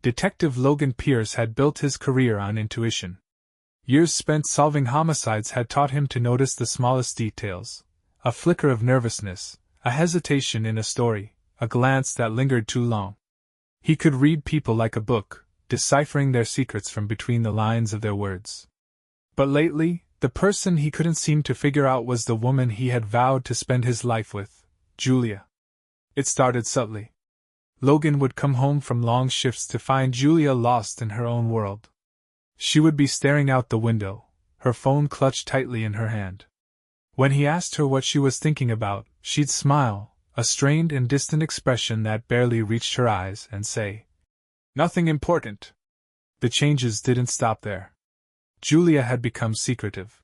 Detective Logan Pierce had built his career on intuition. Years spent solving homicides had taught him to notice the smallest details: a flicker of nervousness, a hesitation in a story, a glance that lingered too long. He could read people like a book, deciphering their secrets from between the lines of their words. But lately, the person he couldn't seem to figure out was the woman he had vowed to spend his life with, Julia. It started subtly. Logan would come home from long shifts to find Julia lost in her own world. She would be staring out the window, her phone clutched tightly in her hand. When he asked her what she was thinking about, she'd smile, a strained and distant expression that barely reached her eyes, and say, "Nothing important." The changes didn't stop there. Julia had become secretive.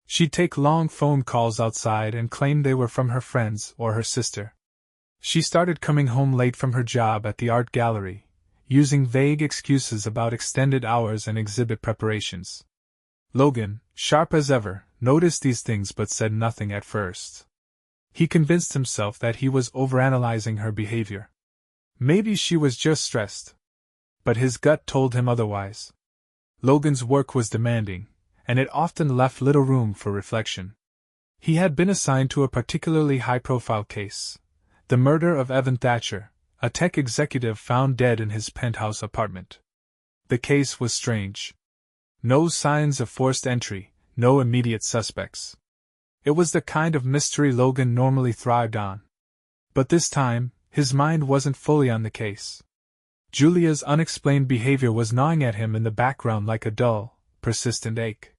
She'd take long phone calls outside and claim they were from her friends or her sister. She started coming home late from her job at the art gallery, using vague excuses about extended hours and exhibit preparations. Logan, sharp as ever, noticed these things but said nothing at first. He convinced himself that he was overanalyzing her behavior. Maybe she was just stressed. But his gut told him otherwise. Logan's work was demanding, and it often left little room for reflection. He had been assigned to a particularly high-profile case: the murder of Evan Thatcher, a tech executive found dead in his penthouse apartment. The case was strange. No signs of forced entry, no immediate suspects. It was the kind of mystery Logan normally thrived on. But this time, his mind wasn't fully on the case. Julia's unexplained behavior was gnawing at him in the background like a dull, persistent ache.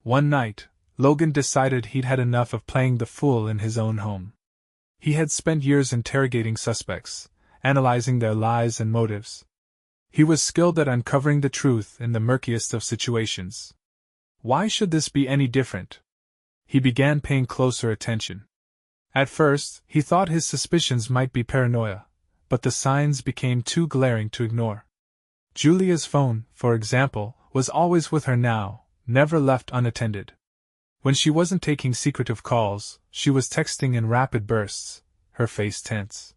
One night, Logan decided he'd had enough of playing the fool in his own home. He had spent years interrogating suspects, analyzing their lies and motives. He was skilled at uncovering the truth in the murkiest of situations. Why should this be any different? He began paying closer attention. At first, he thought his suspicions might be paranoia, but the signs became too glaring to ignore. Julia's phone, for example, was always with her now, never left unattended. When she wasn't taking secretive calls, she was texting in rapid bursts, her face tense.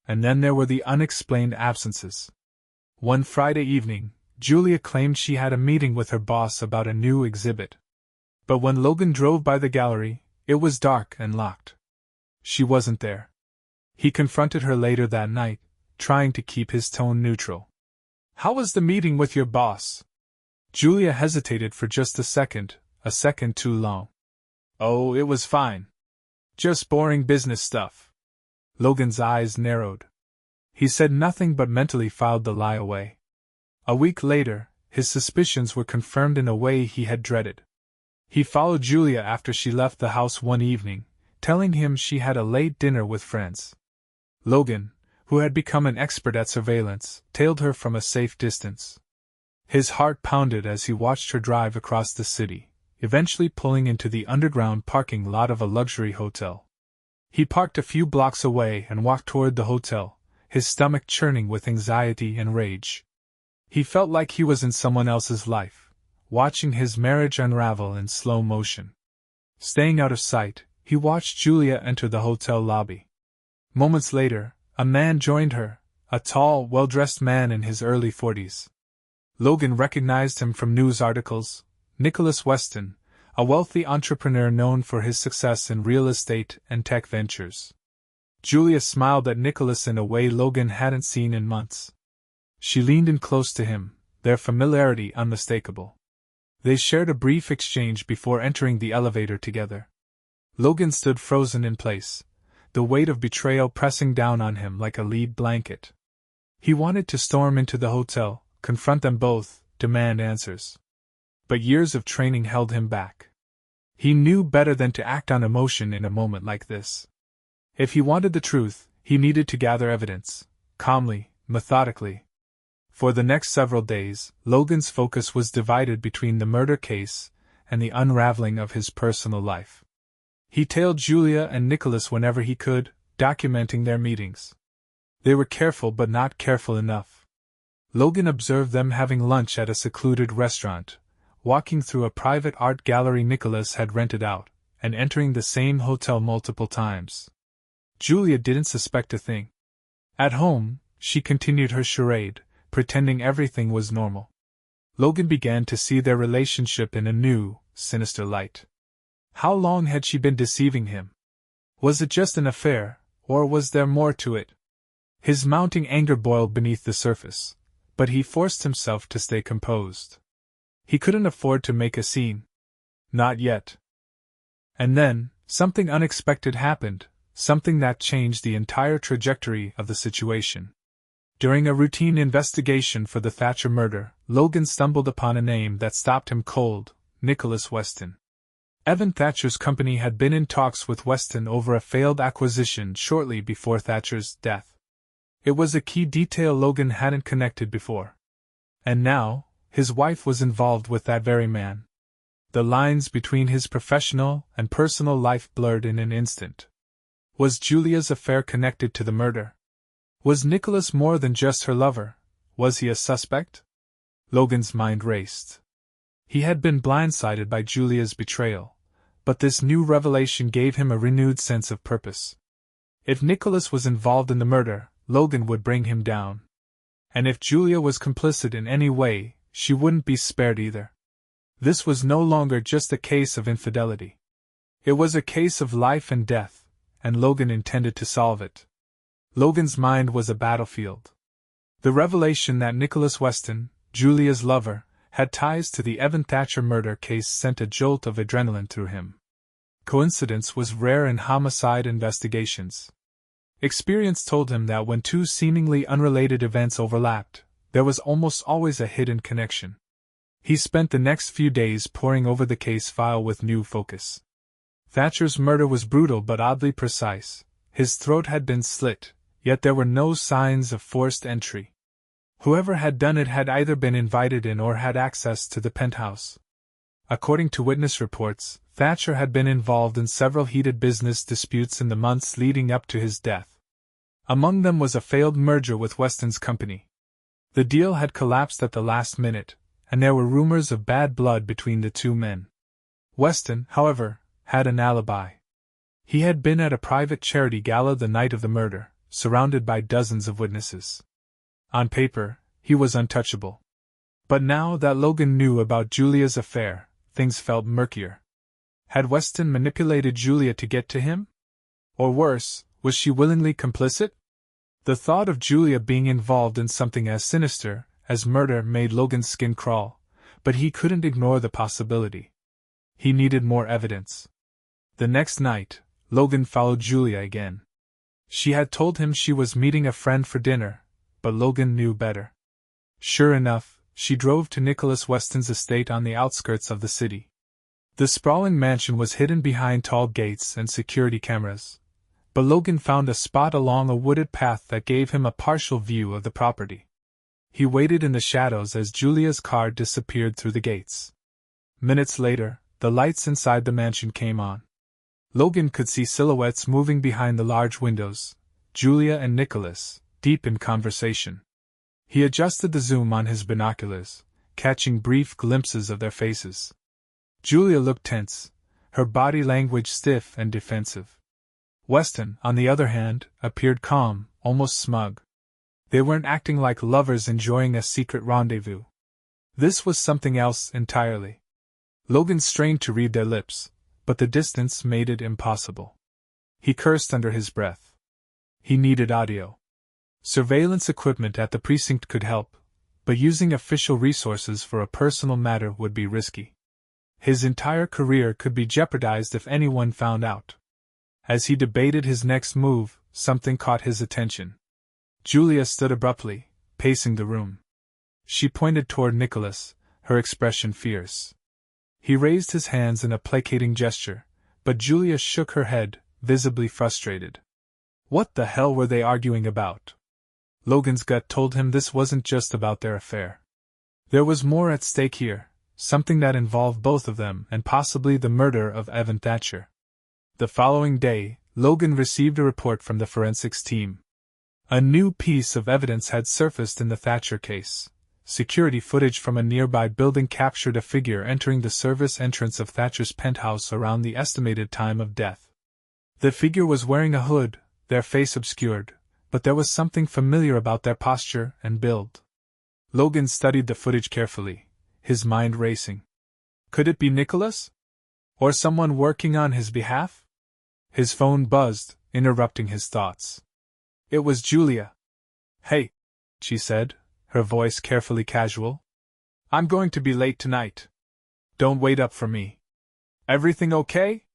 And then there were the unexplained absences. One Friday evening, Julia claimed she had a meeting with her boss about a new exhibit. But when Logan drove by the gallery, it was dark and locked. She wasn't there. He confronted her later that night, trying to keep his tone neutral. "How was the meeting with your boss?" Julia hesitated for just a second too long. "Oh, it was fine. Just boring business stuff." Logan's eyes narrowed. He said nothing but mentally filed the lie away. A week later, his suspicions were confirmed in a way he had dreaded. He followed Julia after she left the house one evening, telling him she had a late dinner with friends. Logan, who had become an expert at surveillance, tailed her from a safe distance. His heart pounded as he watched her drive across the city, eventually pulling into the underground parking lot of a luxury hotel. He parked a few blocks away and walked toward the hotel, his stomach churning with anxiety and rage. He felt like he was in someone else's life, watching his marriage unravel in slow motion. Staying out of sight, he watched Julia enter the hotel lobby. Moments later, a man joined her, a tall, well-dressed man in his early 40s. Logan recognized him from news articles: Nicholas Weston, a wealthy entrepreneur known for his success in real estate and tech ventures. Julia smiled at Nicholas in a way Logan hadn't seen in months. She leaned in close to him, their familiarity unmistakable. They shared a brief exchange before entering the elevator together. Logan stood frozen in place, the weight of betrayal pressing down on him like a lead blanket. He wanted to storm into the hotel, confront them both, demand answers. But years of training held him back. He knew better than to act on emotion in a moment like this. If he wanted the truth, he needed to gather evidence, calmly, methodically. For the next several days, Logan's focus was divided between the murder case and the unraveling of his personal life. He tailed Julia and Nicholas whenever he could, documenting their meetings. They were careful but not careful enough. Logan observed them having lunch at a secluded restaurant, walking through a private art gallery Nicholas had rented out, and entering the same hotel multiple times. Julia didn't suspect a thing. At home, she continued her charade, pretending everything was normal. Logan began to see their relationship in a new, sinister light. How long had she been deceiving him? Was it just an affair, or was there more to it? His mounting anger boiled beneath the surface, but he forced himself to stay composed. He couldn't afford to make a scene. Not yet. And then, something unexpected happened, something that changed the entire trajectory of the situation. During a routine investigation for the Thatcher murder, Logan stumbled upon a name that stopped him cold: Nicholas Weston. Evan Thatcher's company had been in talks with Weston over a failed acquisition shortly before Thatcher's death. It was a key detail Logan hadn't connected before. And now, his wife was involved with that very man. The lines between his professional and personal life blurred in an instant. Was Julia's affair connected to the murder? Was Nicholas more than just her lover? Was he a suspect? Logan's mind raced. He had been blindsided by Julia's betrayal, but this new revelation gave him a renewed sense of purpose. If Nicholas was involved in the murder, Logan would bring him down. And if Julia was complicit in any way, she wouldn't be spared either. This was no longer just a case of infidelity. It was a case of life and death, and Logan intended to solve it. Logan's mind was a battlefield. The revelation that Nicholas Weston, Julia's lover, had ties to the Evan Thatcher murder case sent a jolt of adrenaline through him. Coincidence was rare in homicide investigations. Experience told him that when two seemingly unrelated events overlapped, there was almost always a hidden connection. He spent the next few days poring over the case file with new focus. Thatcher's murder was brutal but oddly precise. His throat had been slit, yet there were no signs of forced entry. Whoever had done it had either been invited in or had access to the penthouse. According to witness reports, Thatcher had been involved in several heated business disputes in the months leading up to his death. Among them was a failed merger with Weston's company. The deal had collapsed at the last minute, and there were rumors of bad blood between the two men. Weston, however, had an alibi. He had been at a private charity gala the night of the murder, surrounded by dozens of witnesses. On paper, he was untouchable. But now that Logan knew about Julia's affair, things felt murkier. Had Weston manipulated Julia to get to him? Or worse, was she willingly complicit? The thought of Julia being involved in something as sinister as murder made Logan's skin crawl, but he couldn't ignore the possibility. He needed more evidence. The next night, Logan followed Julia again. She had told him she was meeting a friend for dinner, but Logan knew better. Sure enough, she drove to Nicholas Weston's estate on the outskirts of the city. The sprawling mansion was hidden behind tall gates and security cameras, but Logan found a spot along a wooded path that gave him a partial view of the property. He waited in the shadows as Julia's car disappeared through the gates. Minutes later, the lights inside the mansion came on. Logan could see silhouettes moving behind the large windows, Julia and Nicholas, deep in conversation. He adjusted the zoom on his binoculars, catching brief glimpses of their faces. Julia looked tense, her body language stiff and defensive. Weston, on the other hand, appeared calm, almost smug. They weren't acting like lovers enjoying a secret rendezvous. This was something else entirely. Logan strained to read their lips, but the distance made it impossible. He cursed under his breath. He needed audio. Surveillance equipment at the precinct could help, but using official resources for a personal matter would be risky. His entire career could be jeopardized if anyone found out. As he debated his next move, something caught his attention. Julia stood abruptly, pacing the room. She pointed toward Nicholas, her expression fierce. He raised his hands in a placating gesture, but Julia shook her head, visibly frustrated. What the hell were they arguing about? Logan's gut told him this wasn't just about their affair. There was more at stake here, something that involved both of them and possibly the murder of Evan Thatcher. The following day, Logan received a report from the forensics team. A new piece of evidence had surfaced in the Thatcher case. Security footage from a nearby building captured a figure entering the service entrance of Thatcher's penthouse around the estimated time of death. The figure was wearing a hood, their face obscured, but there was something familiar about their posture and build. Logan studied the footage carefully, his mind racing. Could it be Nicholas? Or someone working on his behalf? His phone buzzed, interrupting his thoughts. It was Julia. "Hey," she said, her voice carefully casual. "I'm going to be late tonight. Don't wait up for me." "Everything okay?"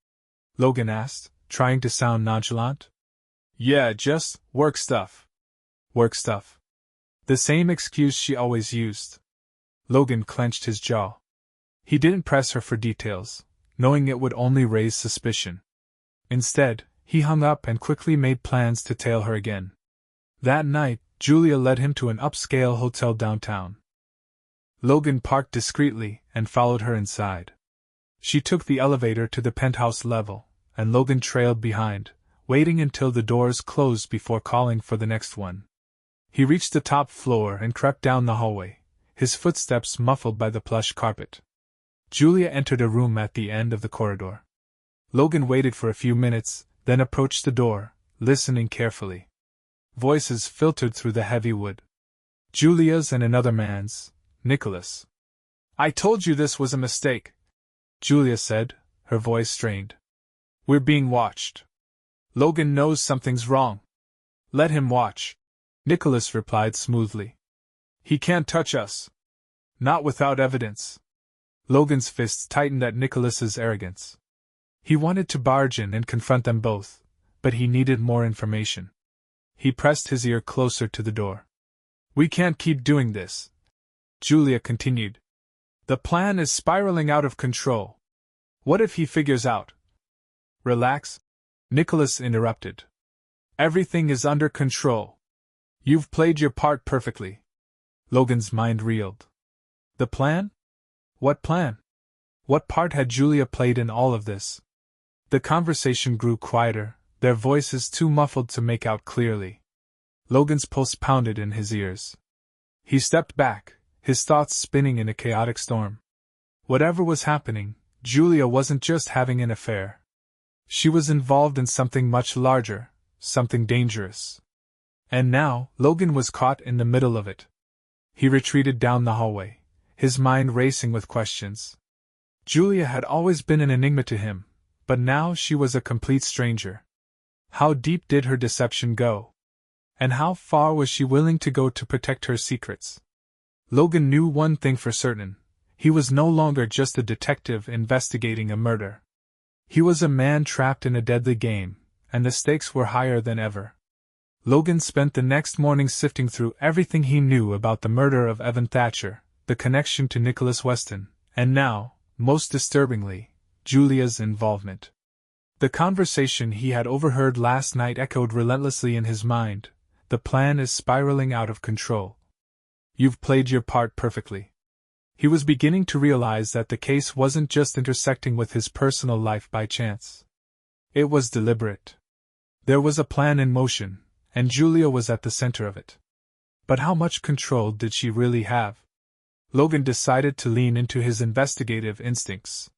Logan asked, trying to sound nonchalant. "Yeah, just work stuff." Work stuff. The same excuse she always used. Logan clenched his jaw. He didn't press her for details, knowing it would only raise suspicion. Instead, he hung up and quickly made plans to tail her again. That night, Julia led him to an upscale hotel downtown. Logan parked discreetly and followed her inside. She took the elevator to the penthouse level, and Logan trailed behind, waiting until the doors closed before calling for the next one. He reached the top floor and crept down the hallway, his footsteps muffled by the plush carpet. Julia entered a room at the end of the corridor. Logan waited for a few minutes, then approached the door, listening carefully. Voices filtered through the heavy wood. Julia's and another man's, Nicholas. "I told you this was a mistake," Julia said, her voice strained. "We're being watched. Logan knows something's wrong. Let him watch," Nicholas replied smoothly. "He can't touch us. Not without evidence." Logan's fists tightened at Nicholas's arrogance. He wanted to barge in and confront them both, but he needed more information. He pressed his ear closer to the door. "We can't keep doing this," Julia continued. "The plan is spiraling out of control. What if he figures out?" "Relax," Nicholas interrupted. "Everything is under control. You've played your part perfectly." Logan's mind reeled. The plan? What plan? What part had Julia played in all of this? The conversation grew quieter, their voices too muffled to make out clearly. Logan's pulse pounded in his ears. He stepped back, his thoughts spinning in a chaotic storm. Whatever was happening, Julia wasn't just having an affair. She was involved in something much larger, something dangerous. And now, Logan was caught in the middle of it. He retreated down the hallway, his mind racing with questions. Julia had always been an enigma to him, but now she was a complete stranger. How deep did her deception go? And how far was she willing to go to protect her secrets? Logan knew one thing for certain: he was no longer just a detective investigating a murder. He was a man trapped in a deadly game, and the stakes were higher than ever. Logan spent the next morning sifting through everything he knew about the murder of Evan Thatcher, the connection to Nicholas Weston, and now, most disturbingly, Julia's involvement. The conversation he had overheard last night echoed relentlessly in his mind. The plan is spiraling out of control. You've played your part perfectly. He was beginning to realize that the case wasn't just intersecting with his personal life by chance. It was deliberate. There was a plan in motion, and Julia was at the center of it. But how much control did she really have? Logan decided to lean into his investigative instincts.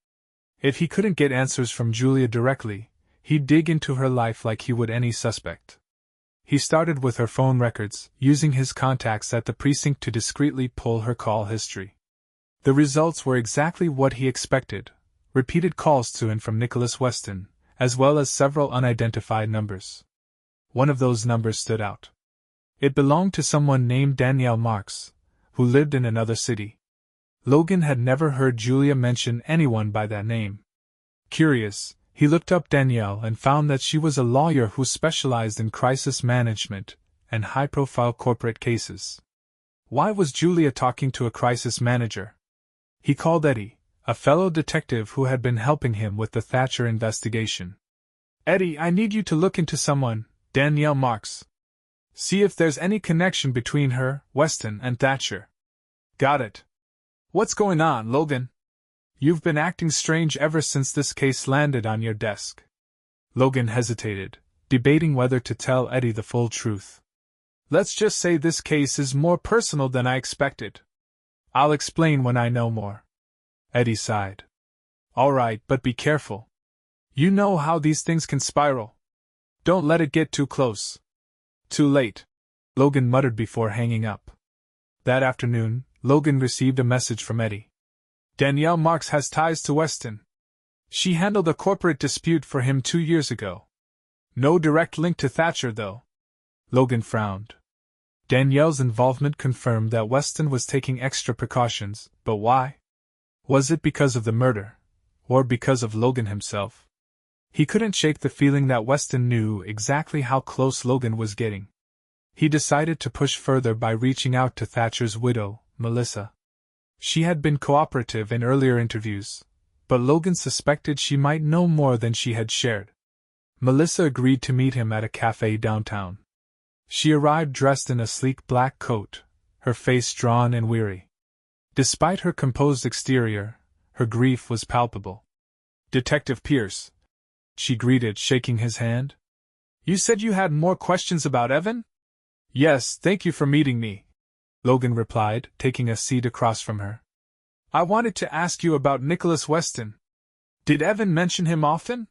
If he couldn't get answers from Julia directly, he'd dig into her life like he would any suspect. He started with her phone records, using his contacts at the precinct to discreetly pull her call history. The results were exactly what he expected: repeated calls to and from Nicholas Weston, as well as several unidentified numbers. One of those numbers stood out. It belonged to someone named Danielle Marks, who lived in another city. Logan had never heard Julia mention anyone by that name. Curious, he looked up Danielle and found that she was a lawyer who specialized in crisis management and high-profile corporate cases. Why was Julia talking to a crisis manager? He called Eddie, a fellow detective who had been helping him with the Thatcher investigation. "Eddie, I need you to look into someone, Danielle Marks. See if there's any connection between her, Weston, and Thatcher." "Got it. What's going on, Logan? You've been acting strange ever since this case landed on your desk." Logan hesitated, debating whether to tell Eddie the full truth. "Let's just say this case is more personal than I expected. I'll explain when I know more." Eddie sighed. "All right, but be careful. You know how these things can spiral. Don't let it get too close." "Too late," Logan muttered before hanging up. That afternoon, Logan received a message from Eddie. Danielle Marks has ties to Weston. She handled a corporate dispute for him 2 years ago. No direct link to Thatcher, though. Logan frowned. Danielle's involvement confirmed that Weston was taking extra precautions, but why? Was it because of the murder? Or because of Logan himself? He couldn't shake the feeling that Weston knew exactly how close Logan was getting. He decided to push further by reaching out to Thatcher's widow, Melissa. She had been cooperative in earlier interviews, but Logan suspected she might know more than she had shared. Melissa agreed to meet him at a cafe downtown. She arrived dressed in a sleek black coat, her face drawn and weary. Despite her composed exterior, her grief was palpable. "Detective Pierce," she greeted, shaking his hand. "You said you had more questions about Evan?" "Yes, thank you for meeting me," Logan replied, taking a seat across from her. "I wanted to ask you about Nicholas Weston. Did Evan mention him often?"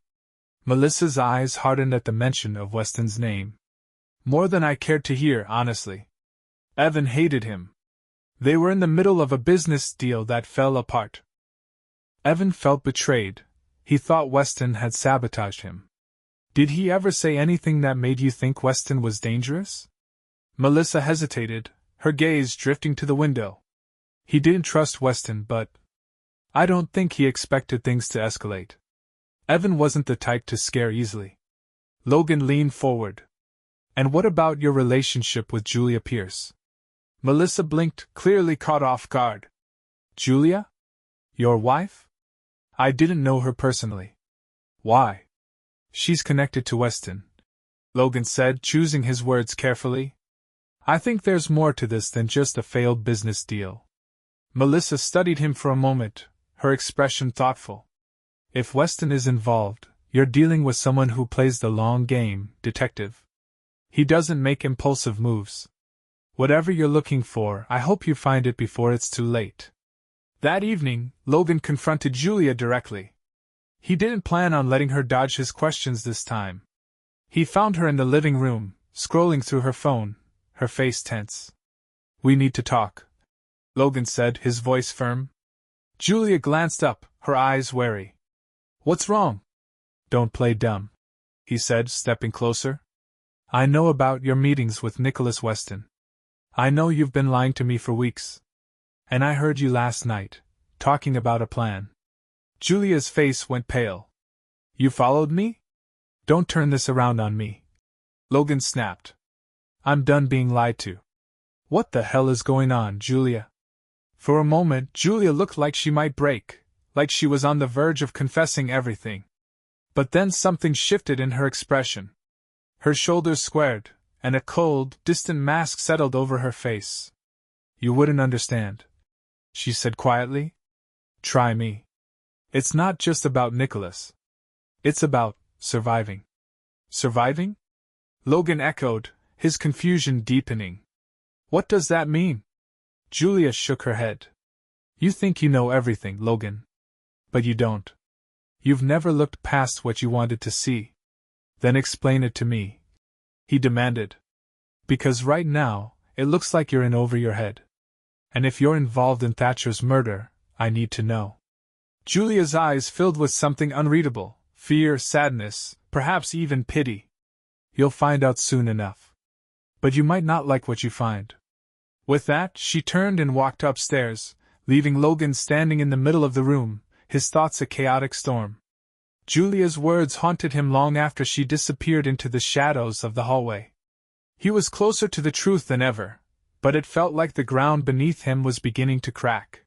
Melissa's eyes hardened at the mention of Weston's name. "More than I cared to hear, honestly. Evan hated him. They were in the middle of a business deal that fell apart. Evan felt betrayed. He thought Weston had sabotaged him. Did he ever say anything that made you think Weston was dangerous?" Melissa hesitated, her gaze drifting to the window. "He didn't trust Weston, but I don't think he expected things to escalate. Evan wasn't the type to scare easily." Logan leaned forward. "And what about your relationship with Julia Pierce?" Melissa blinked, clearly caught off guard. "Julia? Your wife? I didn't know her personally." "Why?" "She's connected to Weston," Logan said, choosing his words carefully. "I think there's more to this than just a failed business deal." Melissa studied him for a moment, her expression thoughtful. "If Weston is involved, you're dealing with someone who plays the long game, detective. He doesn't make impulsive moves. Whatever you're looking for, I hope you find it before it's too late." That evening, Logan confronted Julia directly. He didn't plan on letting her dodge his questions this time. He found her in the living room, scrolling through her phone, her face tense. "We need to talk," Logan said, his voice firm. Julia glanced up, her eyes wary. "What's wrong?" "Don't play dumb," he said, stepping closer. "I know about your meetings with Nicholas Weston. I know you've been lying to me for weeks. And I heard you last night, talking about a plan." Julia's face went pale. "You followed me? Don't turn this around on me," Logan snapped. "I'm done being lied to." "What the hell is going on, Julia?" For a moment, Julia looked like she might break, like she was on the verge of confessing everything. But then something shifted in her expression. Her shoulders squared, and a cold, distant mask settled over her face. "You wouldn't understand," she said quietly. "Try me. It's not just about Nicholas. It's about surviving." "Surviving?" Logan echoed, his confusion deepening. "What does that mean?" Julia shook her head. "You think you know everything, Logan. But you don't. You've never looked past what you wanted to see." "Then explain it to me," he demanded. "Because right now, it looks like you're in over your head. And if you're involved in Thatcher's murder, I need to know." Julia's eyes filled with something unreadable, fear, sadness, perhaps even pity. "You'll find out soon enough. But you might not like what you find." With that, she turned and walked upstairs, leaving Logan standing in the middle of the room, his thoughts a chaotic storm. Julia's words haunted him long after she disappeared into the shadows of the hallway. He was closer to the truth than ever, but it felt like the ground beneath him was beginning to crack.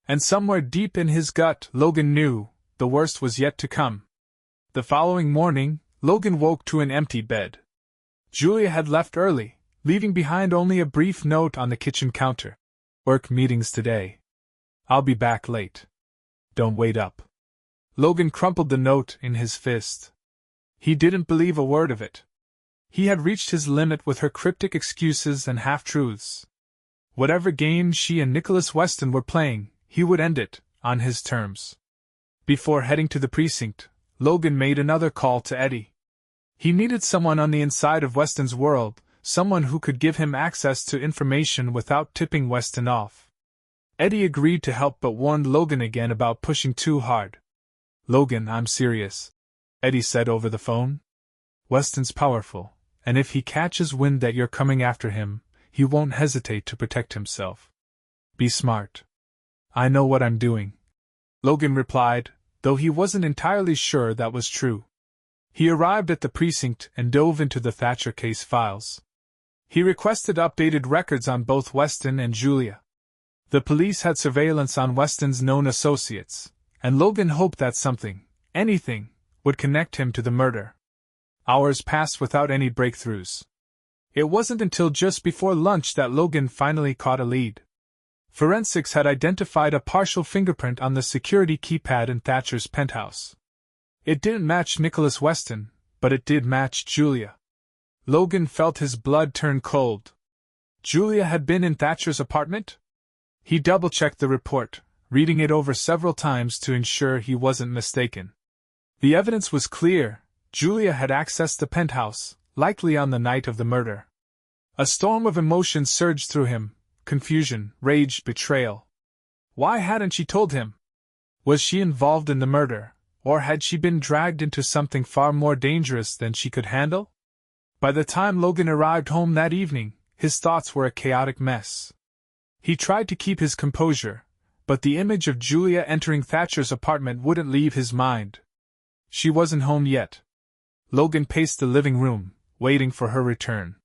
And somewhere deep in his gut, Logan knew, the worst was yet to come. The following morning, Logan woke to an empty bed. Julia had left early, leaving behind only a brief note on the kitchen counter. "Work meetings today. I'll be back late. Don't wait up." Logan crumpled the note in his fist. He didn't believe a word of it. He had reached his limit with her cryptic excuses and half-truths. Whatever game she and Nicholas Weston were playing, he would end it, on his terms. Before heading to the precinct, Logan made another call to Eddie. He needed someone on the inside of Weston's world, someone who could give him access to information without tipping Weston off. Eddie agreed to help but warned Logan again about pushing too hard. "Logan, I'm serious," Eddie said over the phone. "Weston's powerful, and if he catches wind that you're coming after him, he won't hesitate to protect himself. Be smart." "I know what I'm doing," Logan replied, though he wasn't entirely sure that was true. He arrived at the precinct and dove into the Thatcher case files. He requested updated records on both Weston and Julia. The police had surveillance on Weston's known associates, and Logan hoped that something, anything, would connect him to the murder. Hours passed without any breakthroughs. It wasn't until just before lunch that Logan finally caught a lead. Forensics had identified a partial fingerprint on the security keypad in Thatcher's penthouse. It didn't match Nicholas Weston, but it did match Julia. Logan felt his blood turn cold. Julia had been in Thatcher's apartment? He double-checked the report, reading it over several times to ensure he wasn't mistaken. The evidence was clear. Julia had accessed the penthouse, likely on the night of the murder. A storm of emotion surged through him: confusion, rage, betrayal. Why hadn't she told him? Was she involved in the murder, or had she been dragged into something far more dangerous than she could handle? By the time Logan arrived home that evening, his thoughts were a chaotic mess. He tried to keep his composure, but the image of Julia entering Thatcher's apartment wouldn't leave his mind. She wasn't home yet. Logan paced the living room, waiting for her return.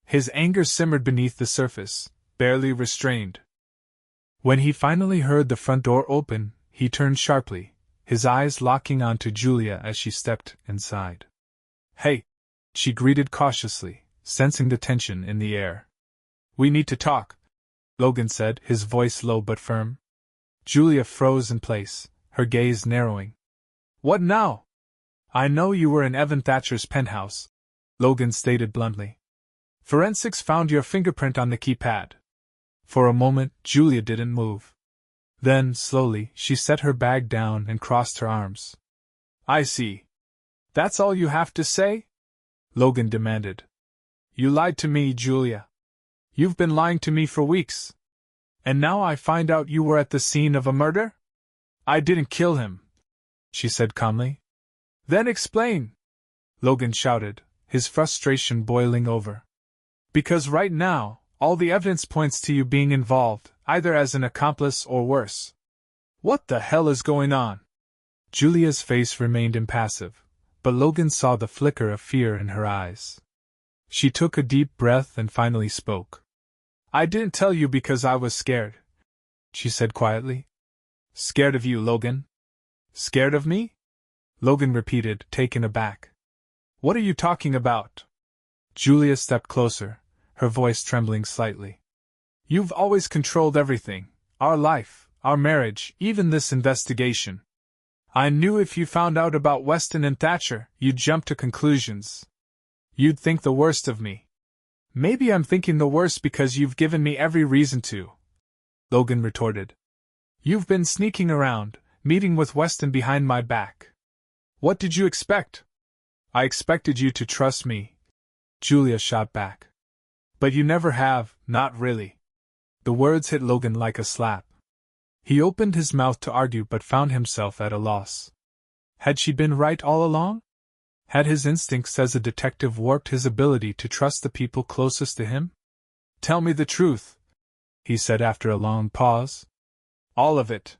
His anger simmered beneath the surface, barely restrained. When he finally heard the front door open, he turned sharply, his eyes locking onto Julia as she stepped inside. "Hey," she greeted cautiously, sensing the tension in the air. "We need to talk," Logan said, his voice low but firm. Julia froze in place, her gaze narrowing. "What now?" "I know you were in Evan Thatcher's penthouse," Logan stated bluntly. "Forensics found your fingerprint on the keypad." For a moment, Julia didn't move. Then, slowly, she set her bag down and crossed her arms. "I see. That's all you have to say?" Logan demanded. "You lied to me, Julia. You've been lying to me for weeks. And now I find out you were at the scene of a murder?" "I didn't kill him," she said calmly. "Then explain," Logan shouted, his frustration boiling over. "Because right now, all the evidence points to you being involved, either as an accomplice or worse." "What the hell is going on?" Julia's face remained impassive, but Logan saw the flicker of fear in her eyes. She took a deep breath and finally spoke. "I didn't tell you because I was scared," she said quietly. "Scared of you, Logan?" "Scared of me?" Logan repeated, taken aback. "What are you talking about?" Julia stepped closer, her voice trembling slightly. "You've always controlled everything, our life, our marriage, even this investigation. I knew if you found out about Weston and Thatcher, you'd jump to conclusions. You'd think the worst of me. Maybe I'm thinking the worst because you've given me every reason to," Logan retorted. "You've been sneaking around, meeting with Weston behind my back. What did you expect?" "I expected you to trust me," Julia shot back. "But you never have, not really." The words hit Logan like a slap. He opened his mouth to argue but found himself at a loss. Had she been right all along? Had his instincts as a detective warped his ability to trust the people closest to him? "Tell me the truth," he said after a long pause. "All of it."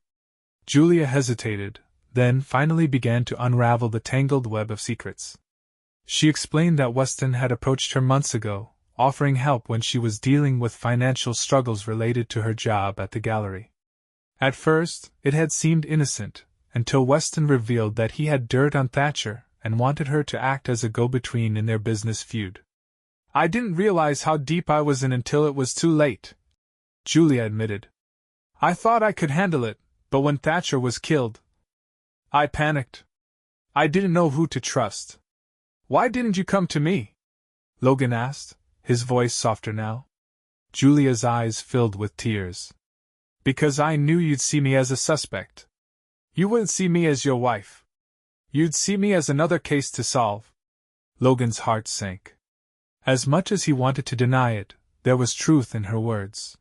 Julia hesitated, then finally began to unravel the tangled web of secrets. She explained that Weston had approached her months ago, offering help when she was dealing with financial struggles related to her job at the gallery. At first, it had seemed innocent, until Weston revealed that he had dirt on Thatcher and wanted her to act as a go-between in their business feud. "I didn't realize how deep I was in until it was too late," Julia admitted. "I thought I could handle it, but when Thatcher was killed, I panicked. I didn't know who to trust." "Why didn't you come to me?" Logan asked, his voice softer now. Julia's eyes filled with tears. "Because I knew you'd see me as a suspect. You wouldn't see me as your wife. You'd see me as another case to solve." Logan's heart sank. As much as he wanted to deny it, there was truth in her words.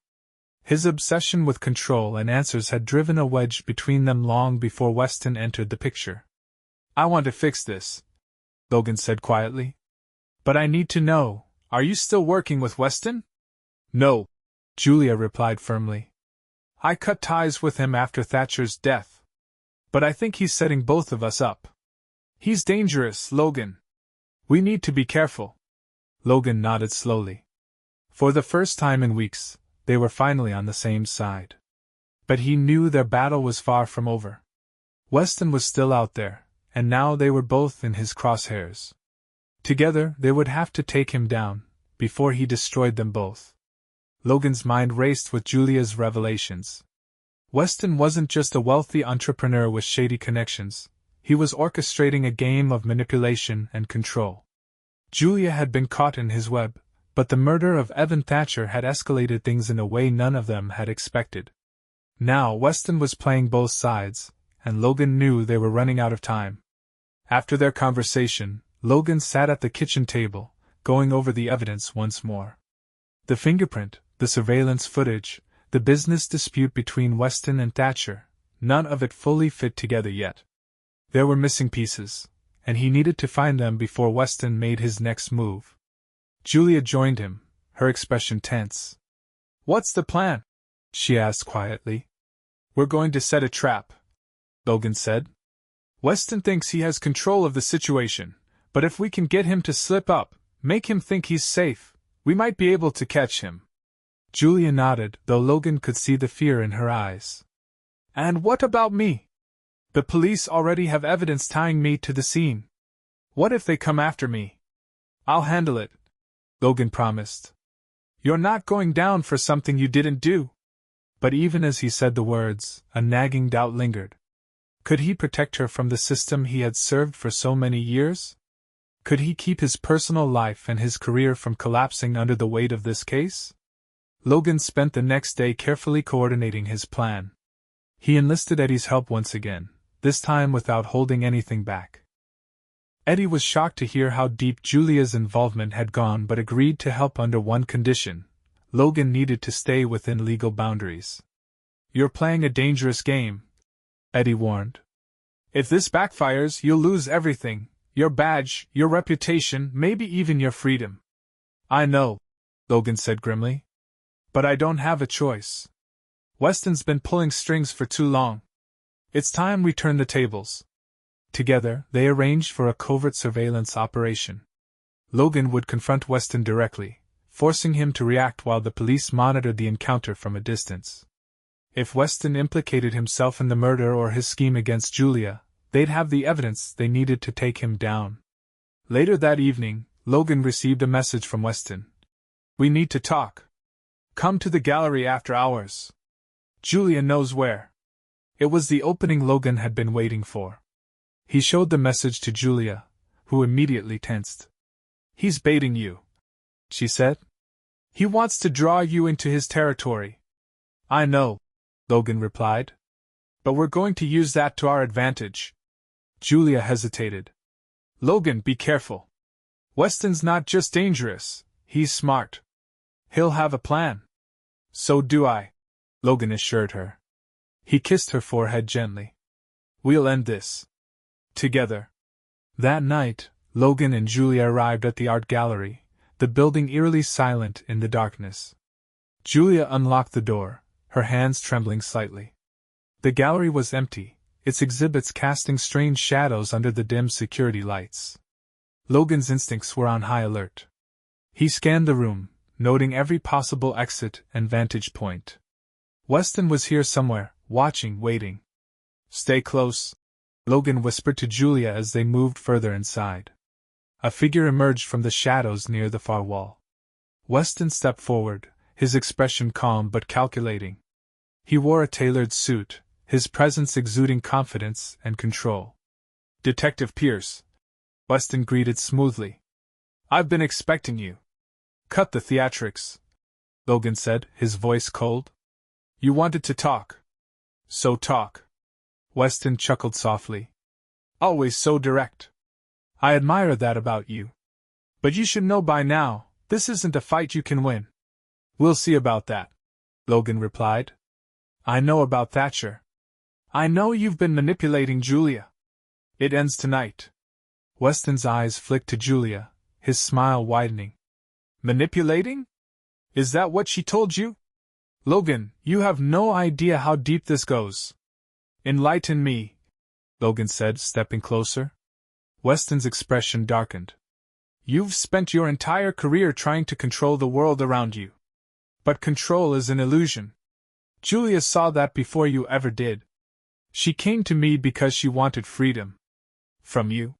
His obsession with control and answers had driven a wedge between them long before Weston entered the picture. "I want to fix this," Logan said quietly. "But I need to know, are you still working with Weston?" "No," Julia replied firmly. "I cut ties with him after Thatcher's death. But I think he's setting both of us up. He's dangerous, Logan. We need to be careful." Logan nodded slowly. For the first time in weeks, they were finally on the same side. But he knew their battle was far from over. Weston was still out there, and now they were both in his crosshairs. Together, they would have to take him down, before he destroyed them both. Logan's mind raced with Julia's revelations. Weston wasn't just a wealthy entrepreneur with shady connections, he was orchestrating a game of manipulation and control. Julia had been caught in his web, but the murder of Evan Thatcher had escalated things in a way none of them had expected. Now Weston was playing both sides, and Logan knew they were running out of time. After their conversation, Logan sat at the kitchen table, going over the evidence once more. The fingerprint, the surveillance footage, the business dispute between Weston and Thatcher, none of it fully fit together yet. There were missing pieces, and he needed to find them before Weston made his next move. Julia joined him, her expression tense. "What's the plan?" she asked quietly. "We're going to set a trap," Logan said. "Weston thinks he has control of the situation, but if we can get him to slip up, make him think he's safe, we might be able to catch him." Julia nodded, though Logan could see the fear in her eyes. "And what about me? The police already have evidence tying me to the scene. What if they come after me?" "I'll handle it," Logan promised. "You're not going down for something you didn't do." But even as he said the words, a nagging doubt lingered. Could he protect her from the system he had served for so many years? Could he keep his personal life and his career from collapsing under the weight of this case? Logan spent the next day carefully coordinating his plan. He enlisted Eddie's help once again, this time without holding anything back. Eddie was shocked to hear how deep Julia's involvement had gone but agreed to help under one condition: Logan needed to stay within legal boundaries. "You're playing a dangerous game," Eddie warned. "If this backfires, you'll lose everything: your badge, your reputation, maybe even your freedom." "I know," Logan said grimly. "But I don't have a choice. Weston's been pulling strings for too long. It's time we turn the tables." Together, they arranged for a covert surveillance operation. Logan would confront Weston directly, forcing him to react while the police monitored the encounter from a distance. If Weston implicated himself in the murder or his scheme against Julia, they'd have the evidence they needed to take him down. Later that evening, Logan received a message from Weston. "We need to talk. Come to the gallery after hours. Julia knows where." It was the opening Logan had been waiting for. He showed the message to Julia, who immediately tensed. "He's baiting you," she said. "He wants to draw you into his territory." "I know," Logan replied. "But we're going to use that to our advantage." Julia hesitated. "Logan, be careful. Weston's not just dangerous, he's smart. He'll have a plan." "So do I," Logan assured her. He kissed her forehead gently. "We'll end this together." That night, Logan and Julia arrived at the art gallery, the building eerily silent in the darkness. Julia unlocked the door, her hands trembling slightly. The gallery was empty, its exhibits casting strange shadows under the dim security lights. Logan's instincts were on high alert. He scanned the room, noting every possible exit and vantage point. Weston was here somewhere, watching, waiting. "Stay close," Logan whispered to Julia as they moved further inside. A figure emerged from the shadows near the far wall. Weston stepped forward, his expression calm but calculating. He wore a tailored suit, his presence exuding confidence and control. "Detective Pierce," Weston greeted smoothly. "I've been expecting you." "Cut the theatrics," Logan said, his voice cold. "You wanted to talk. So talk." Weston chuckled softly. "Always so direct. I admire that about you. But you should know by now, This isn't a fight you can win. We'll see about that, Logan replied. I know about Thatcher. I know you've been manipulating Julia. It ends tonight. Weston's eyes flicked to Julia, his smile widening. Manipulating? Is that what she told you? Logan, you have no idea how deep this goes. Enlighten me, Logan said, stepping closer. Weston's expression darkened. You've spent your entire career trying to control the world around you. But control is an illusion. Julia saw that before you ever did. She came to me because she wanted freedom. From you?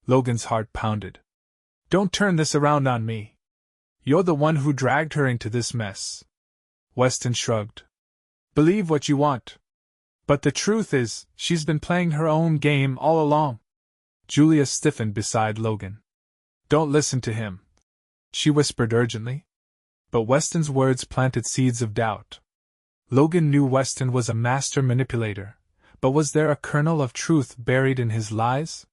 Logan's heart pounded. Don't turn this around on me. You're the one who dragged her into this mess. Weston shrugged. Believe what you want. But the truth is, she's been playing her own game all along. Julia stiffened beside Logan. Don't listen to him, she whispered urgently. But Weston's words planted seeds of doubt. Logan knew Weston was a master manipulator, but was there a kernel of truth buried in his lies?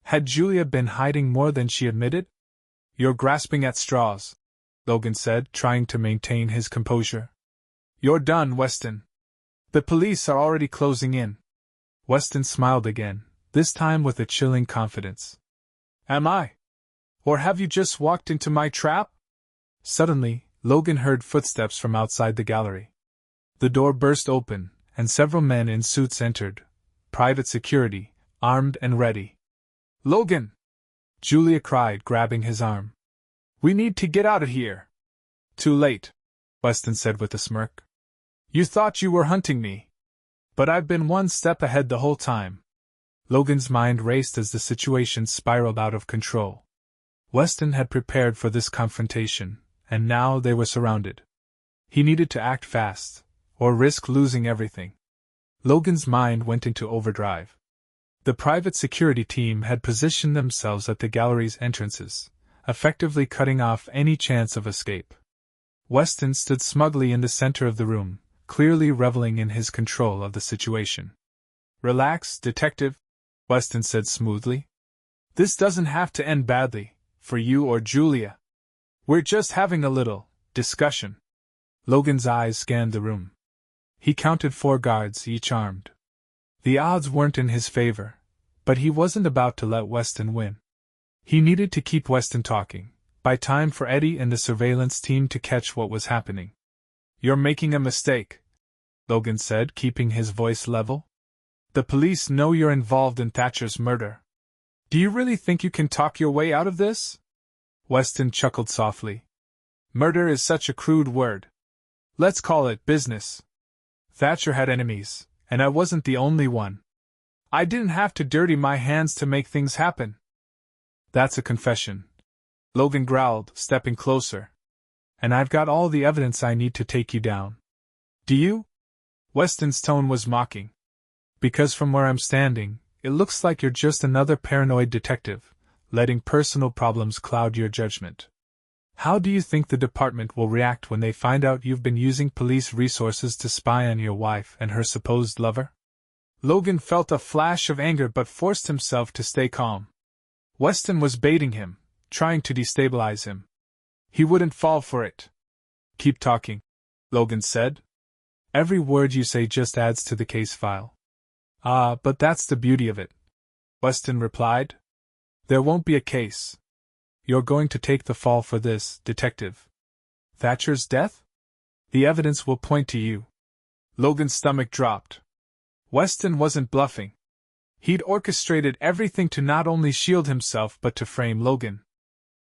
Had Julia been hiding more than she admitted? You're grasping at straws, Logan said, trying to maintain his composure. You're done, Weston. The police are already closing in. Weston smiled again, this time with a chilling confidence. Am I? Or have you just walked into my trap? Suddenly, Logan heard footsteps from outside the gallery. The door burst open, and several men in suits entered, private security, armed and ready. Logan! Julia cried, grabbing his arm. We need to get out of here. Too late, Weston said with a smirk. You thought you were hunting me. But I've been one step ahead the whole time. Logan's mind raced as the situation spiraled out of control. Weston had prepared for this confrontation, and now they were surrounded. He needed to act fast, or risk losing everything. Logan's mind went into overdrive. The private security team had positioned themselves at the gallery's entrances, effectively cutting off any chance of escape. Weston stood smugly in the center of the room, clearly reveling in his control of the situation. Relax, detective, Weston said smoothly. This doesn't have to end badly, for you or Julia. We're just having a little discussion. Logan's eyes scanned the room. He counted 4 guards, each armed. The odds weren't in his favor, but he wasn't about to let Weston win. He needed to keep Weston talking, buy time for Eddie and the surveillance team to catch what was happening. You're making a mistake, Logan said, keeping his voice level. The police know you're involved in Thatcher's murder. Do you really think you can talk your way out of this? Weston chuckled softly. Murder is such a crude word. Let's call it business. Thatcher had enemies, and I wasn't the only one. I didn't have to dirty my hands to make things happen. That's a confession, Logan growled, stepping closer. And I've got all the evidence I need to take you down. Do you? Weston's tone was mocking. Because from where I'm standing, it looks like you're just another paranoid detective, letting personal problems cloud your judgment. How do you think the department will react when they find out you've been using police resources to spy on your wife and her supposed lover? Logan felt a flash of anger but forced himself to stay calm. Weston was baiting him, trying to destabilize him. He wouldn't fall for it. Keep talking, Logan said. Every word you say just adds to the case file. Ah, but that's the beauty of it, Weston replied. There won't be a case. You're going to take the fall for this, detective. Thatcher's death? The evidence will point to you. Logan's stomach dropped. Weston wasn't bluffing. He'd orchestrated everything to not only shield himself but to frame Logan.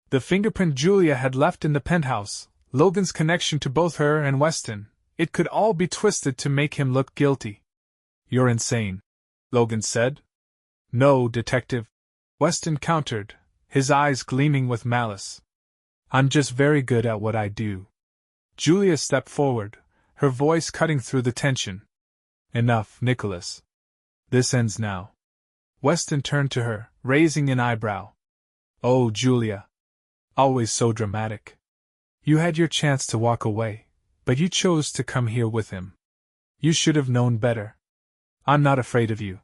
The fingerprint Julia had left in the penthouse, Logan's connection to both her and Weston, it could all be twisted to make him look guilty. You're insane, Logan said. No, detective, Weston countered, his eyes gleaming with malice. I'm just very good at what I do. Julia stepped forward, her voice cutting through the tension. Enough, Nicholas. This ends now. Weston turned to her, raising an eyebrow. Oh, Julia. Always so dramatic. You had your chance to walk away, but you chose to come here with him. You should have known better. I'm not afraid of you,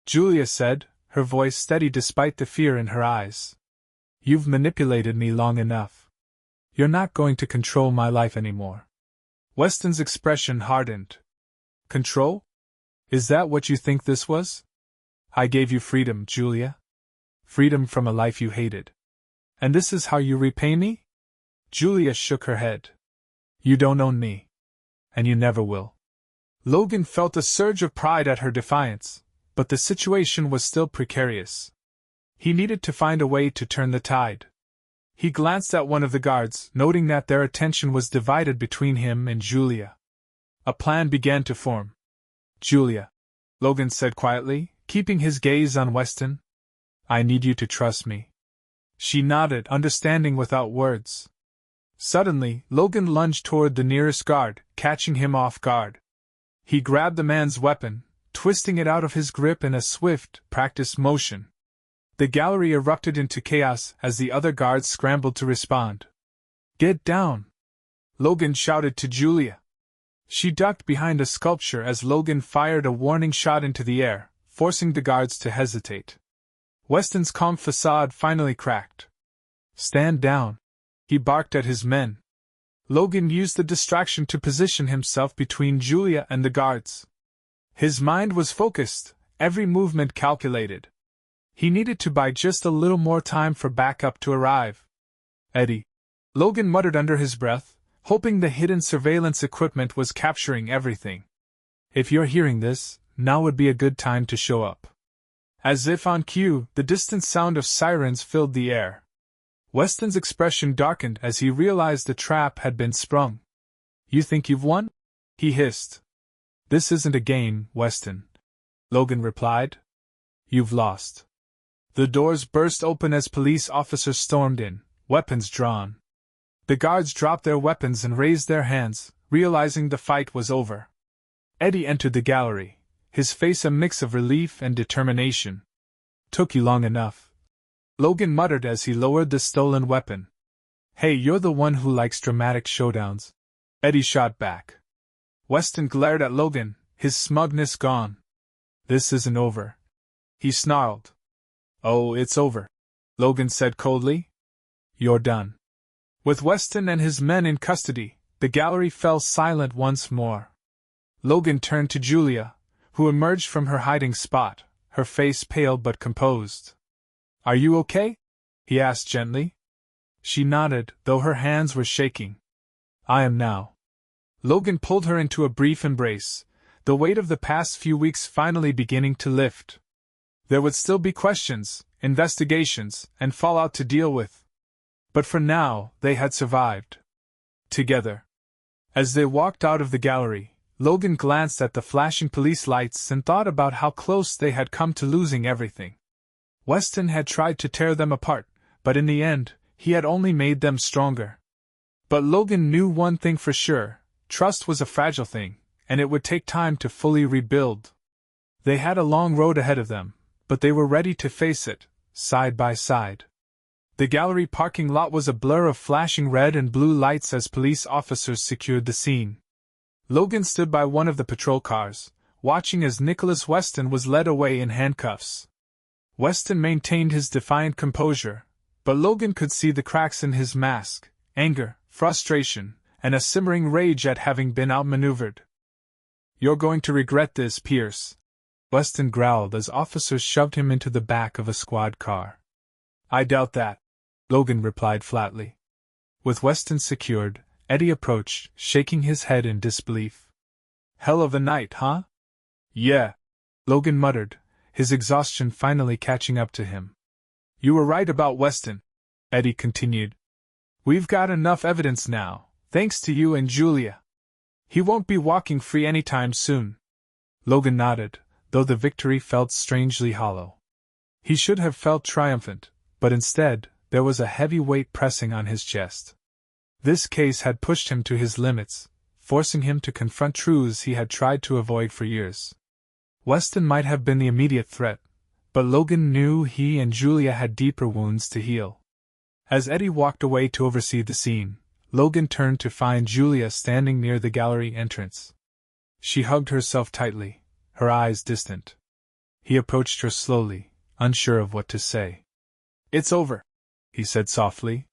Julia said, her voice steady despite the fear in her eyes. You've manipulated me long enough. You're not going to control my life anymore. Weston's expression hardened. Control? Is that what you think this was? I gave you freedom, Julia. Freedom from a life you hated. And this is how you repay me? Julia shook her head. You don't own me. And you never will. Logan felt a surge of pride at her defiance, but the situation was still precarious. He needed to find a way to turn the tide. He glanced at one of the guards, noting that their attention was divided between him and Julia. A plan began to form. Julia, Logan said quietly, keeping his gaze on Weston. I need you to trust me. She nodded, understanding without words. Suddenly, Logan lunged toward the nearest guard, catching him off guard. He grabbed the man's weapon, twisting it out of his grip in a swift, practiced motion. The gallery erupted into chaos as the other guards scrambled to respond. Get down! Logan shouted to Julia. She ducked behind a sculpture as Logan fired a warning shot into the air, forcing the guards to hesitate. Weston's calm facade finally cracked. Stand down! He barked at his men. Logan used the distraction to position himself between Julia and the guards. His mind was focused, every movement calculated. He needed to buy just a little more time for backup to arrive. Eddie, Logan muttered under his breath, hoping the hidden surveillance equipment was capturing everything. If you're hearing this, now would be a good time to show up. As if on cue, the distant sound of sirens filled the air. Weston's expression darkened as he realized the trap had been sprung. You think you've won? He hissed. This isn't a game, Weston, Logan replied. You've lost. The doors burst open as police officers stormed in, weapons drawn. The guards dropped their weapons and raised their hands, realizing the fight was over. Eddie entered the gallery, his face a mix of relief and determination. Took you long enough, Logan muttered as he lowered the stolen weapon. Hey, you're the one who likes dramatic showdowns, Eddie shot back. Weston glared at Logan, his smugness gone. This isn't over, he snarled. Oh, it's over, Logan said coldly. You're done. With Weston and his men in custody, the gallery fell silent once more. Logan turned to Julia, who emerged from her hiding spot, her face pale but composed. Are you okay? He asked gently. She nodded, though her hands were shaking. I am now. Logan pulled her into a brief embrace, the weight of the past few weeks finally beginning to lift. There would still be questions, investigations, and fallout to deal with. But for now, they had survived. Together. As they walked out of the gallery, Logan glanced at the flashing police lights and thought about how close they had come to losing everything. Weston had tried to tear them apart, but in the end, he had only made them stronger. But Logan knew one thing for sure: trust was a fragile thing, and it would take time to fully rebuild. They had a long road ahead of them, but they were ready to face it, side by side. The gallery parking lot was a blur of flashing red and blue lights as police officers secured the scene. Logan stood by one of the patrol cars, watching as Nicholas Weston was led away in handcuffs. Weston maintained his defiant composure, but Logan could see the cracks in his mask: anger, frustration, and a simmering rage at having been outmaneuvered. You're going to regret this, Pierce, Weston growled as officers shoved him into the back of a squad car. I doubt that, Logan replied flatly. With Weston secured, Eddie approached, shaking his head in disbelief. Hell of a night, huh? Yeah, Logan muttered, his exhaustion finally catching up to him. You were right about Weston, Eddie continued. We've got enough evidence now, thanks to you and Julia. He won't be walking free anytime soon. Logan nodded, though the victory felt strangely hollow. He should have felt triumphant, but instead, there was a heavy weight pressing on his chest. This case had pushed him to his limits, forcing him to confront truths he had tried to avoid for years. Weston might have been the immediate threat, but Logan knew he and Julia had deeper wounds to heal. As Eddie walked away to oversee the scene, Logan turned to find Julia standing near the gallery entrance. She hugged herself tightly, her eyes distant. He approached her slowly, unsure of what to say. It's over, he said softly.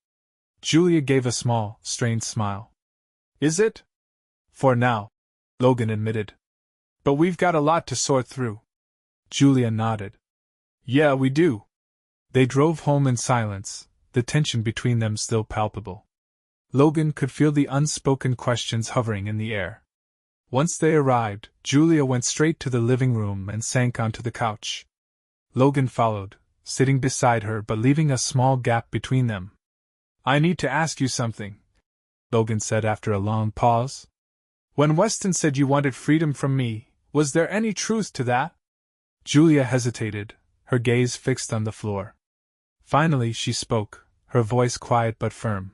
Julia gave a small, strained smile. Is it? For now, Logan admitted. But we've got a lot to sort through. Julia nodded. Yeah, we do. They drove home in silence, the tension between them still palpable. Logan could feel the unspoken questions hovering in the air. Once they arrived, Julia went straight to the living room and sank onto the couch. Logan followed, sitting beside her but leaving a small gap between them. I need to ask you something, Logan said after a long pause. When Weston said you wanted freedom from me, was there any truth to that? Julia hesitated, her gaze fixed on the floor. Finally she spoke, her voice quiet but firm.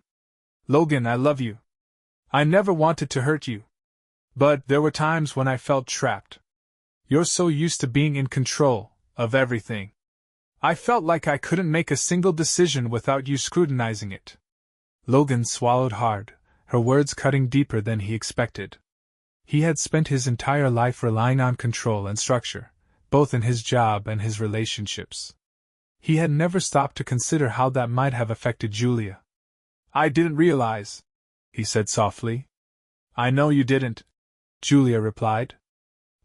Logan, I love you. I never wanted to hurt you. But there were times when I felt trapped. You're so used to being in control of everything. I felt like I couldn't make a single decision without you scrutinizing it. Logan swallowed hard, her words cutting deeper than he expected. He had spent his entire life relying on control and structure, both in his job and his relationships. He had never stopped to consider how that might have affected Julia. I didn't realize, he said softly. I know you didn't, Julia replied.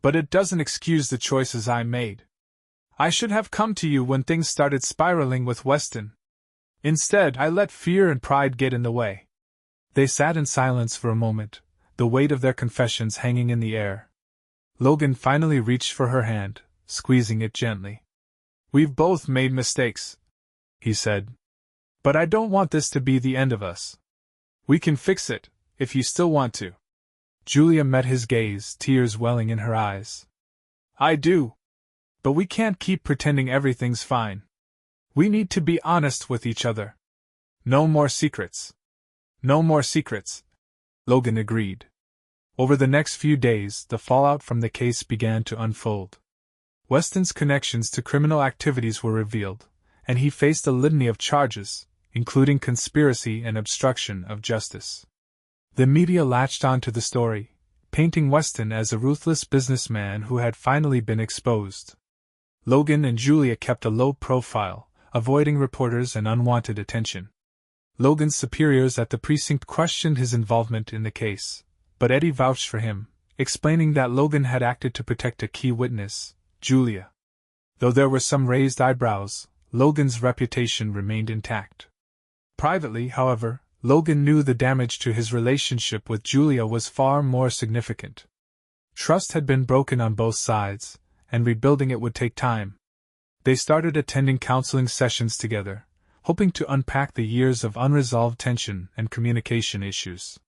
But it doesn't excuse the choices I made. I should have come to you when things started spiraling with Weston. Instead, I let fear and pride get in the way. They sat in silence for a moment, the weight of their confessions hanging in the air. Logan finally reached for her hand, squeezing it gently. We've both made mistakes, he said. But I don't want this to be the end of us. We can fix it, if you still want to. Julia met his gaze, tears welling in her eyes. I do. But we can't keep pretending everything's fine. We need to be honest with each other. No more secrets. No more secrets, Logan agreed. Over the next few days, the fallout from the case began to unfold. Weston's connections to criminal activities were revealed, and he faced a litany of charges, including conspiracy and obstruction of justice. The media latched onto the story, painting Weston as a ruthless businessman who had finally been exposed. Logan and Julia kept a low profile, avoiding reporters and unwanted attention. Logan's superiors at the precinct questioned his involvement in the case, but Eddie vouched for him, explaining that Logan had acted to protect a key witness, Julia. Though there were some raised eyebrows, Logan's reputation remained intact. Privately, however, Logan knew the damage to his relationship with Julia was far more significant. Trust had been broken on both sides, and rebuilding it would take time. They started attending counseling sessions together, hoping to unpack the years of unresolved tension and communication issues.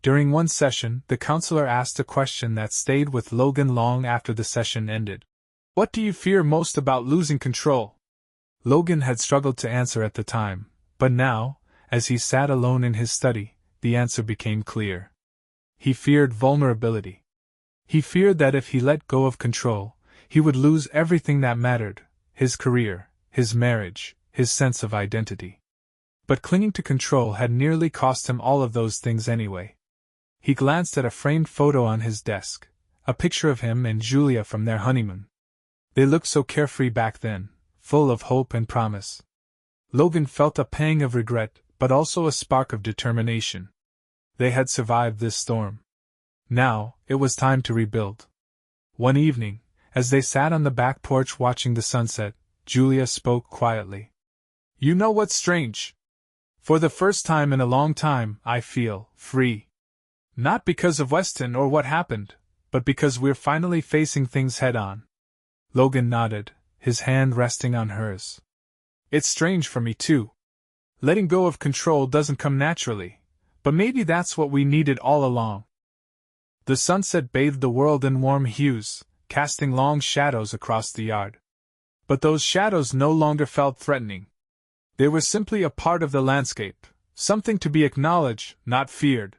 During one session, the counselor asked a question that stayed with Logan long after the session ended. What do you fear most about losing control? Logan had struggled to answer at the time, but now, as he sat alone in his study, the answer became clear. He feared vulnerability. He feared that if he let go of control, he would lose everything that mattered: his career, his marriage, his sense of identity. But clinging to control had nearly cost him all of those things anyway. He glanced at a framed photo on his desk, a picture of him and Julia from their honeymoon. They looked so carefree back then, full of hope and promise. Logan felt a pang of regret, but also a spark of determination. They had survived this storm. Now, it was time to rebuild. One evening, as they sat on the back porch watching the sunset, Julia spoke quietly. You know what's strange? For the first time in a long time, I feel free. Not because of Weston or what happened, but because we're finally facing things head-on. Logan nodded, his hand resting on hers. It's strange for me too. Letting go of control doesn't come naturally, but maybe that's what we needed all along. The sunset bathed the world in warm hues, casting long shadows across the yard. But those shadows no longer felt threatening. They were simply a part of the landscape, something to be acknowledged, not feared.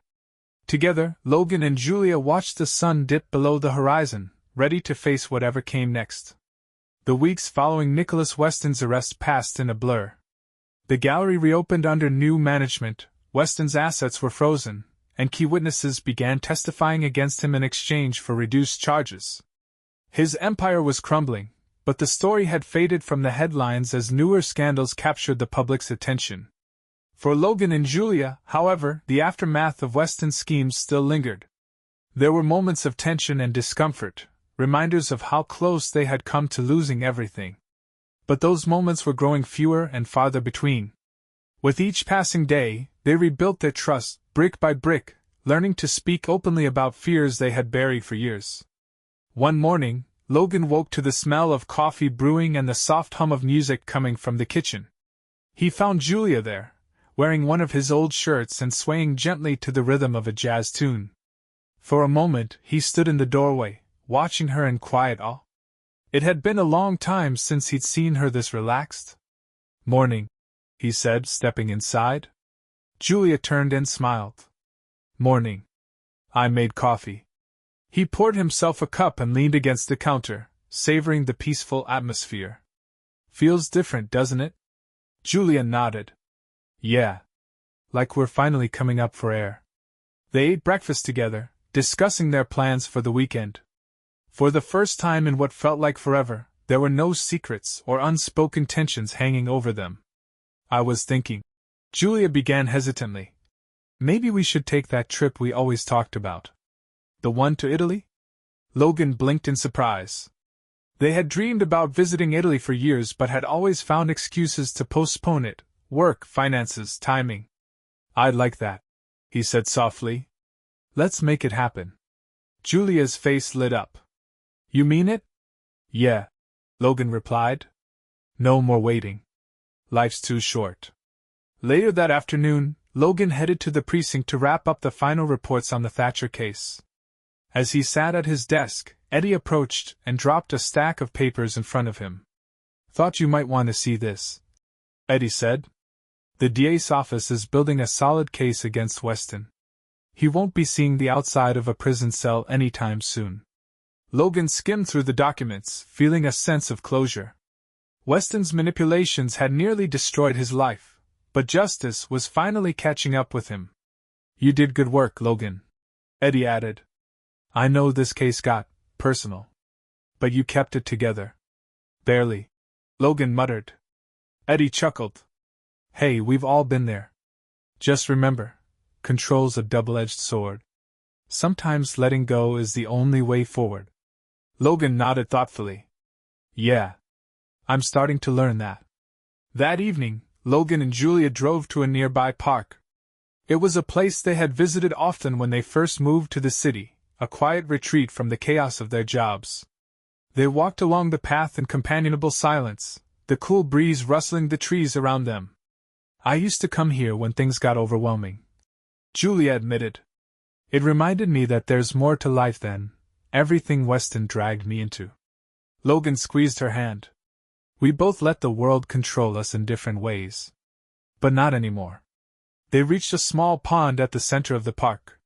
Together, Logan and Julia watched the sun dip below the horizon, ready to face whatever came next. The weeks following Nicholas Weston's arrest passed in a blur. The gallery reopened under new management, Weston's assets were frozen, and key witnesses began testifying against him in exchange for reduced charges. His empire was crumbling, but the story had faded from the headlines as newer scandals captured the public's attention. For Logan and Julia, however, the aftermath of Weston's schemes still lingered. There were moments of tension and discomfort, reminders of how close they had come to losing everything. But those moments were growing fewer and farther between. With each passing day, they rebuilt their trust, brick by brick, learning to speak openly about fears they had buried for years. One morning, Logan woke to the smell of coffee brewing and the soft hum of music coming from the kitchen. He found Julia there, wearing one of his old shirts and swaying gently to the rhythm of a jazz tune. For a moment, he stood in the doorway, watching her in quiet awe. It had been a long time since he'd seen her this relaxed. "Morning," he said, stepping inside. Julia turned and smiled. "Morning. I made coffee." He poured himself a cup and leaned against the counter, savoring the peaceful atmosphere. "Feels different, doesn't it?" Julia nodded. "Yeah. Like we're finally coming up for air." They ate breakfast together, discussing their plans for the weekend. For the first time in what felt like forever, there were no secrets or unspoken tensions hanging over them. "I was thinking," Julia began hesitantly, "maybe we should take that trip we always talked about. The one to Italy?" Logan blinked in surprise. They had dreamed about visiting Italy for years but had always found excuses to postpone it: work, finances, timing. "I'd like that," he said softly. "Let's make it happen." Julia's face lit up. "You mean it?" "Yeah," Logan replied. "No more waiting. Life's too short." Later that afternoon, Logan headed to the precinct to wrap up the final reports on the Thatcher case. As he sat at his desk, Eddie approached and dropped a stack of papers in front of him. "Thought you might want to see this," Eddie said. "The DA's office is building a solid case against Weston. He won't be seeing the outside of a prison cell anytime soon." Logan skimmed through the documents, feeling a sense of closure. Weston's manipulations had nearly destroyed his life, but justice was finally catching up with him. "You did good work, Logan," Eddie added. "I know this case got personal, but you kept it together." "Barely," Logan muttered. Eddie chuckled. "Hey, we've all been there. Just remember, control's a double-edged sword. Sometimes letting go is the only way forward." Logan nodded thoughtfully. "Yeah. I'm starting to learn that." That evening, Logan and Julia drove to a nearby park. It was a place they had visited often when they first moved to the city, a quiet retreat from the chaos of their jobs. They walked along the path in companionable silence, the cool breeze rustling the trees around them. "I used to come here when things got overwhelming," Julia admitted. "It reminded me that there's more to life than everything Weston dragged me into." Logan squeezed her hand. "We both let the world control us in different ways. But not anymore." They reached a small pond at the center of the park.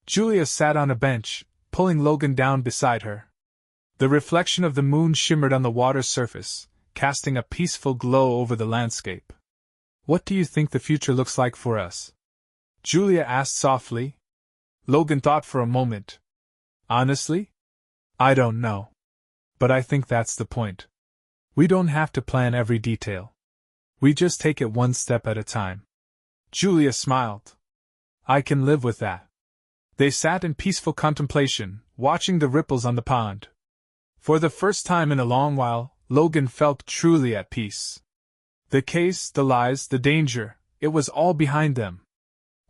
Julia sat on a bench, pulling Logan down beside her. The reflection of the moon shimmered on the water's surface, casting a peaceful glow over the landscape. "What do you think the future looks like for us?" Julia asked softly. Logan thought for a moment. "Honestly? I don't know. But I think that's the point. We don't have to plan every detail. We just take it one step at a time." Julia smiled. "I can live with that." They sat in peaceful contemplation, watching the ripples on the pond. For the first time in a long while, Logan felt truly at peace. The case, the lies, the danger, it was all behind them.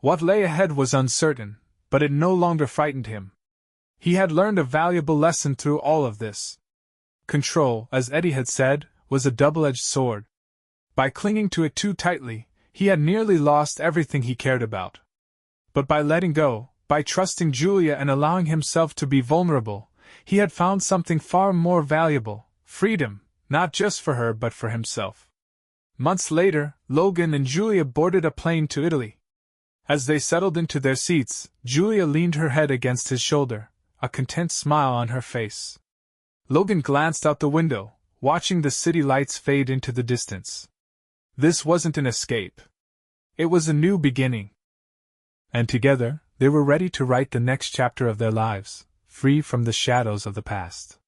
What lay ahead was uncertain, but it no longer frightened him. He had learned a valuable lesson through all of this. Control, as Eddie had said, was a double-edged sword. By clinging to it too tightly, he had nearly lost everything he cared about. But by letting go, by trusting Julia and allowing himself to be vulnerable, he had found something far more valuable: freedom, not just for her but for himself. Months later, Logan and Julia boarded a plane to Italy. As they settled into their seats, Julia leaned her head against his shoulder, a content smile on her face. Logan glanced out the window, watching the city lights fade into the distance. This wasn't an escape. It was a new beginning. And together, they were ready to write the next chapter of their lives, free from the shadows of the past.